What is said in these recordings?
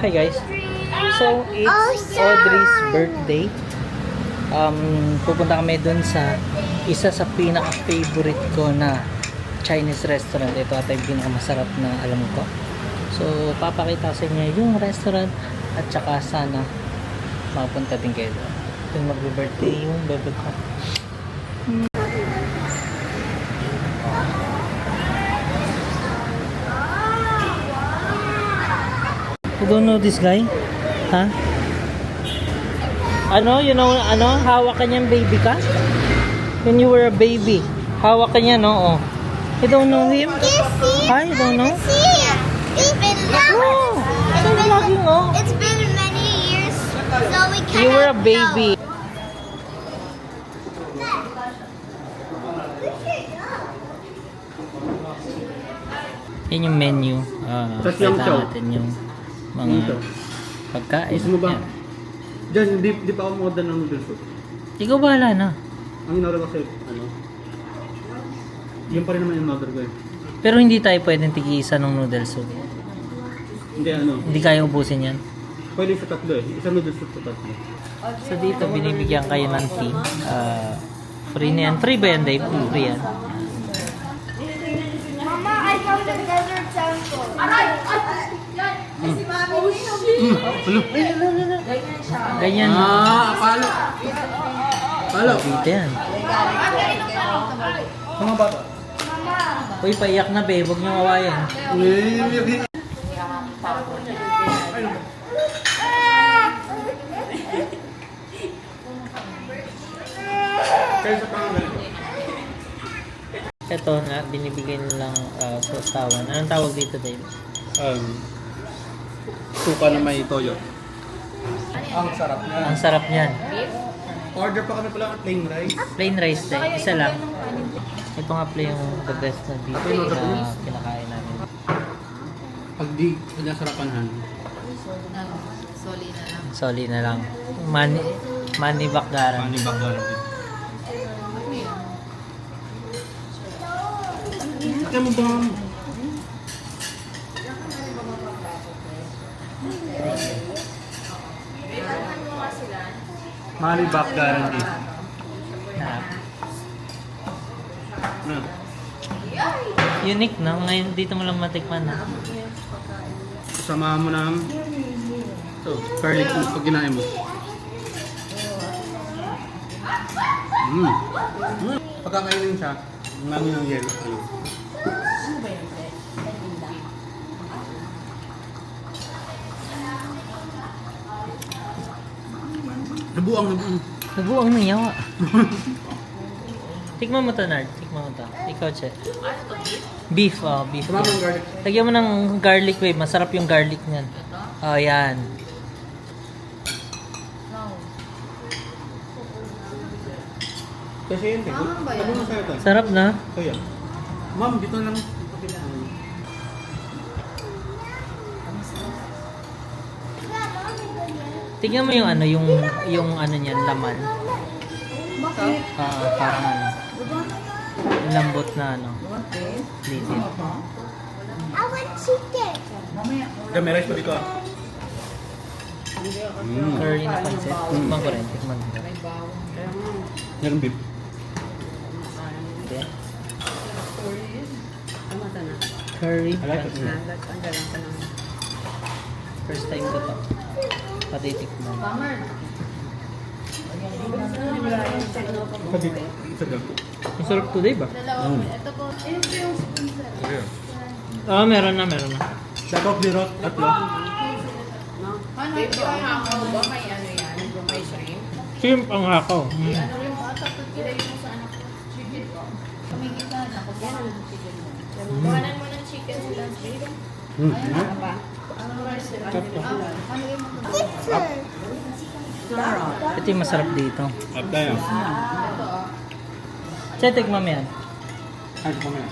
Hi guys. So, it's Audrey's birthday. Pupunta kami dun sa isa sa pinaka-favorite ko na Chinese restaurant. Ito ata yung pinaka-masarap na alam ko. So, papakita sa inyo yung restaurant at saka sana mapunta din kayo doon. Yung mag-birthday yung bebe ko. You don't know this guy? Ha? Ano? You know, ano? Hawak ka niyang baby ka? When you were a baby. Hawak ka niya, no? Oh. You don't know him? Hi, you don't know? It's been it's been many years, so we can't. You were a baby. Yan yung menu. Pakita natin yung mga pagkain. Gusto mo ba? Yan. Diyan, di pa ako mag-order ng noodles soup. Ikaw bahala na. Ang in-order ko sa'yo, ano? Yun pa rin naman yung order ko eh. Pero hindi tayo pwedeng tig-isa ng noodle soup. Hindi ano, Hindi kaya ubusin yan. pwede sa tatlo eh. Isang noodles soup sa tatlo. So dito binibigyan kayo ng tea. Free na yan. Free ba yan, Dave? Free yan. Mama, I found the desert temple. Ganyan. Palo! Palo! Dito yan. Sa mga bata? Uy, paiyak na, babe. Huwag niyo kawayan. Kaya sa pangalan ko. Ito na, binibigay nilang sausawan. Anong tawag dito, Dave? Suka na may toyo. Ang sarap niya. Ang sarap niyan. Order pa kami pala ng plain rice. Plain rice din. Isa lang. Ito nga pala yung the best na dito na kinakain namin. Pag di nasarapanhan. Soli na lang. Mani bakdaran. Mani bakal. Kaya mo ba? Mani bakdaran din. Unique, no? Ngayon dito mo lang matikman, ha? Samahan mo ng garlic pag kinain mo. Pagkakainin siya, namin ng yellow. Ayun. Nabuang. Nabuang na yawa. Tikman mo to, Nard. Tikman mo to. Ikaw, Che. Beef, beef. Samahan mo ng garlic. Lagyan mo ng garlic, babe. Masarap yung garlic niyan. Oh, yan. Kasi yun, sabi mo sa'yo ito. Sarap na. Kaya. Ma'am, dito lang. Tingnan mo yung ano, yung ano niyan, laman. Parang ano. Yung lambot na ano. Dito. I want chicken. May rice pa dito. Curry na pancit. Tikman ko rin. Tikman ko. Meron beef. Okay. Curry I like it. pancit. First time ko to. Pati tikman. Pag isa lang. Masarap today ba? Meron na. Shout out ni Rot at Lo. Shrimp ang hakaw. Buwanan mo ng chicken sa lunch break. Ito yung masarap dito. At tayo. Che, tikman mo yan. Ay, kumamaya.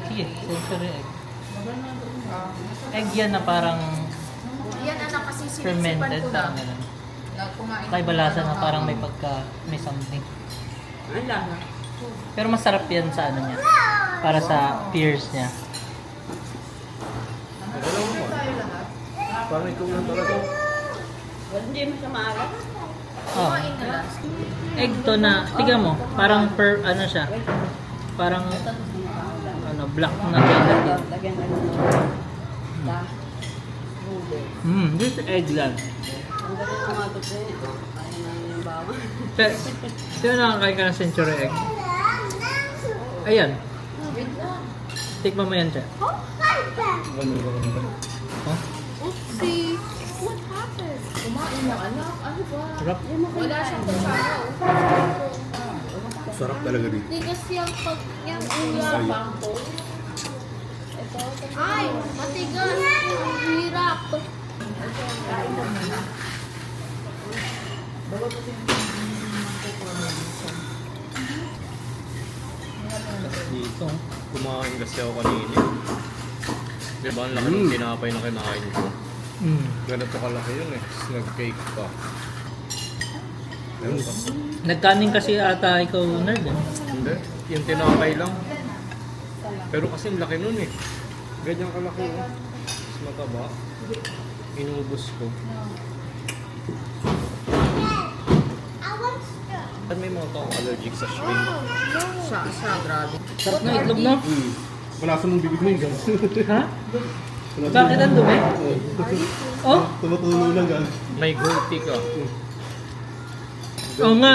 Sige, sensory egg. Egg yan na parang Yan anak kasi fermented. sinisipan ko Parang lang. ganun. Kay balasa na parang may something. Pero masarap yan sa ano niya. Para sa peers niya. Parang ikaw lang talaga. Hindi mo siya maalat. Oh. Kumain na lang. Egg to na, tignan mo, parang per, ano siya, parang, ano, black na ganyan din. Lagyan ka ng This is egg lang. Ang galing ng mga tuto eh. Kaya na yung bawang. Pero, sino nakakain ka ng century egg? Ayan, Wait lang. tikman mo yan siya. Oh? Oopsie. What happened? Kumain na anak. Ano ba? Sarap. Wala siyang kutsara. Sarap talaga dito. Hindi kasi yung pag yung ulam bangko. Ito. Ay, matigas. Ang hirap. Dito, kumain kasi ako kanina. Diba ang laki ng tinapay na kinakain ko? Ganito kalaki yun eh. Tapos nag-cake pa. Ayun pa. Nagkanin kasi ata ikaw, nerd. Eh. Hindi, yung tinapay lang. Pero kasi ang laki nun eh. Ganyan kalaki oh. Tapos mataba. Inubos ko. At may mga taong allergic sa shrimp. Siya, grabe. Sarap na itlog, no? Malasa mong bibig mo yung gano'n. Ha? Bakit ang dumi? Oh? Tumutulo lang gano'n. May gulti ka. Oo nga.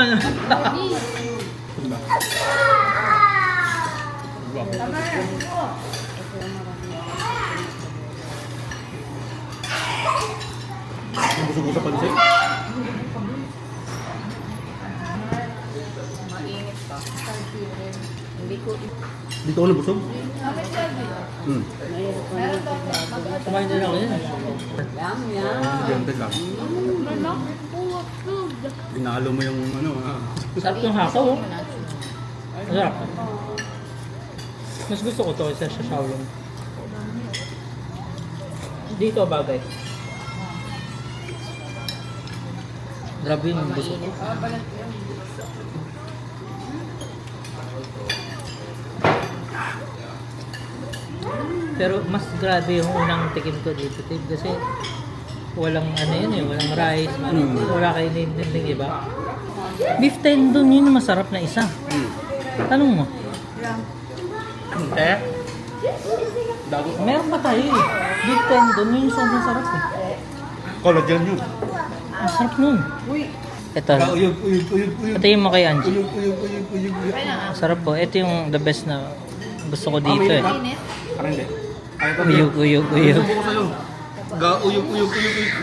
Nabusog ko sa pansit. Mainit pa. Hindi ko. Dito ako nabusog. Kumain din ako yun. Yum, yum. Ganda lang. Inalo mo yung ano Sarap yung hakaw, oh. Sarap. Mas gusto ko to isa sa Shaolin. Dito bagay. Grabe yung gusto ko. Pero mas grabe yung unang tikim ko dito, Tib, kasi walang ano yun eh, walang rice, wala kayo ninding iba. Beef tendon yun yung masarap na isa. Tanong mo. Eh? Dago. Meron pa tayo eh. Beef tendon yun yung sobrang sarap eh. Collagen yun. Ang sarap nun. Ito. Uyog, uyog, uyog, uyog. Ito yung mo kay Angie. Uyog, uyog, uyog, uyog, uyog. Ang sarap po. Ito yung the best na gusto ko dito eh. Mainit. Parang hindi. Ay, ito. Uyog, uyog, uyog. Subo ko sa'yo. Uyog, uyog, uyog, uyog.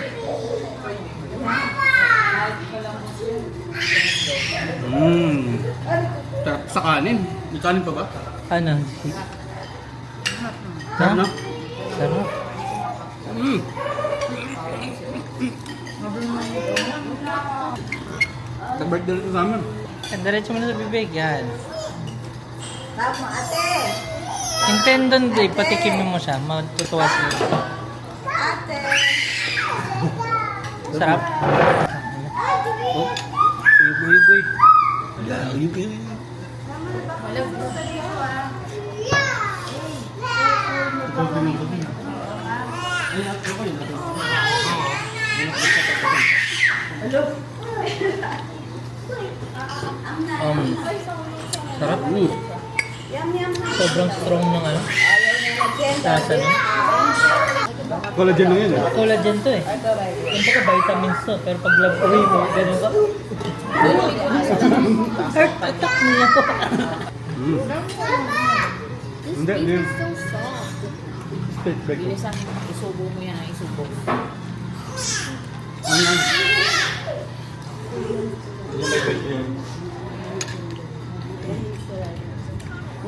Sarap sa kanin. May kanin pa ba? Ano? Sarap na. Sarap. Nag-birthday rin sa amin. Diretso mo na sa bibig. Yan. Yung tendon day, patikimin mo siya. Matutuwa siya. Sarap. Oh, uyog, uyog, uyog. Uyog, uyog. Ikaw din yung gabi. Ay, ako yun. Sarap. Sobrang strong ng ano. Tasa no? Collagen lang yun eh. Collagen to eh. Yung pagka vitamins to. Pero pag lab-uwi mo, ganun ka. Heart attack niya to. Hindi, hindi. So soft. Steak break. Bilisan mo. Isubo mo yan. Isubo. Ano yan?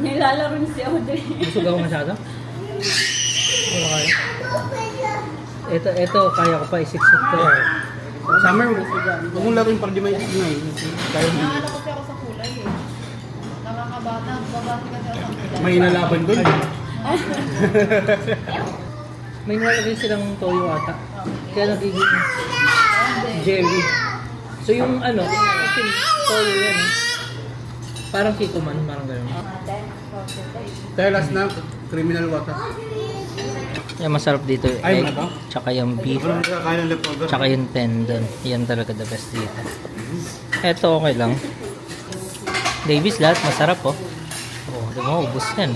Nilalaro niya si Audrey. Busog ako masyado. Wala kaya. Ito, kaya ko pa isiksik to. Summer, huwag mong laruin para di may ingay. Kaya mo. Nakakala kasi ako sa kulay eh. Nakakabata. Babati kasi ako sa kulay. May nalaban doon. May nalagay silang toyo ata. Kaya nagiging jelly. So yung ano, toyo yan. Parang kikuman, parang gano'n. Tell us na, criminal water. Yung masarap dito yung Ay, egg, ano to? tsaka yung beef, Ako naman kakain ng leftover. tsaka yung tendon. Yan talaga the best dito. Eto okay lang. Davis lahat masarap oh. Oh, di ba? Ubus yan.